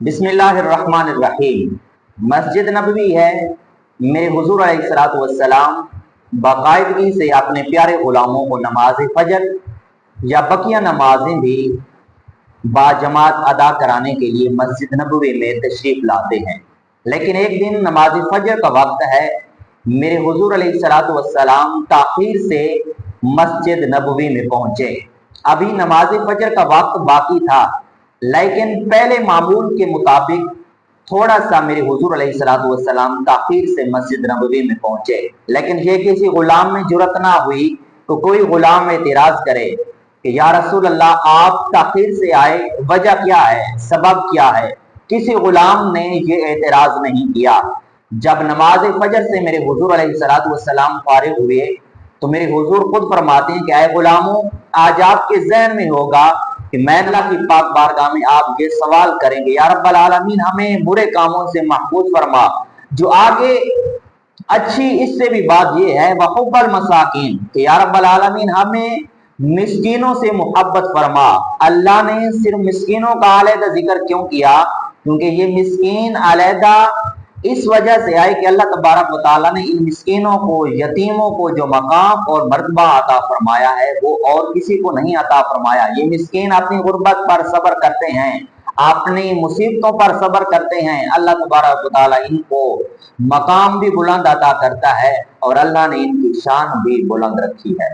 बिस्मिल्लाहिर्रहमानिर्रहीम। मस्जिद नबवी है, मेरे हुजूर अलैहिस्सलातु वस्सलाम बाकायदगी से अपने प्यारे गुलामों को नमाज फजर या बकिया नमाजें भी बाजमात अदा कराने के लिए मस्जिद नबवी में तशरीफ लाते हैं। लेकिन एक दिन नमाज फजर का वक्त है, मेरे हुजूर अलैहिस्सलातु वस्सलाम ताखीर से मस्जिद नबवी में पहुंचे। अभी नमाज फजर का वक्त बाकी था, लेकिन पहले मामूल के मुताबिक थोड़ा सा मेरे हुजूर अलैहिस्सलातु वस्सलाम ताखीर से मस्जिद नबवी में पहुंचे। लेकिन ये किसी गुलाम में जुरत ना हुई तो कोई गुलाम एतराज करे कि या रसूल अल्लाह, आप ताखीर से आए, वजह क्या है, सबब क्या है? किसी गुलाम ने ये एतराज नहीं किया। जब नमाज फजर से मेरे हुजूर अलैहिस्सलातु वस्सलाम फारिग हुए तो मेरे हुजूर खुद फरमाते हैं कि ऐ गुलामों, आज आपके ज़हन में होगा कि मैं अल्लाह की पाक बारगाह में आप ये सवाल करेंगे, या रब्बल आलमीन हमें बुरे कामों से महफूज फरमा। जो आगे अच्छी इससे भी बात ये है, वहुब्बल मसाकीन, कि या रब्बल आलमीन हमें मिस्कीनों से मोहब्बत फरमा। अल्लाह ने सिर्फ मिस्कीनों का अलहदा जिक्र क्यों किया? क्योंकि ये मिस्कीन अलहदा इस वजह से आए कि अल्लाह तबारक व तआला ने इन मिस्कीनों को, यतीमों को जो मकाम और मर्तबा अता फरमाया है वो और किसी को नहीं अता फरमाया। ये मिस्कीन अपनी गुर्बत पर सब्र करते हैं, अपनी मुसीबतों पर सब्र करते हैं। अल्लाह तबारक व तआला इनको मकाम भी बुलंद अता करता है और अल्लाह ने इनकी शान भी बुलंद रखी है।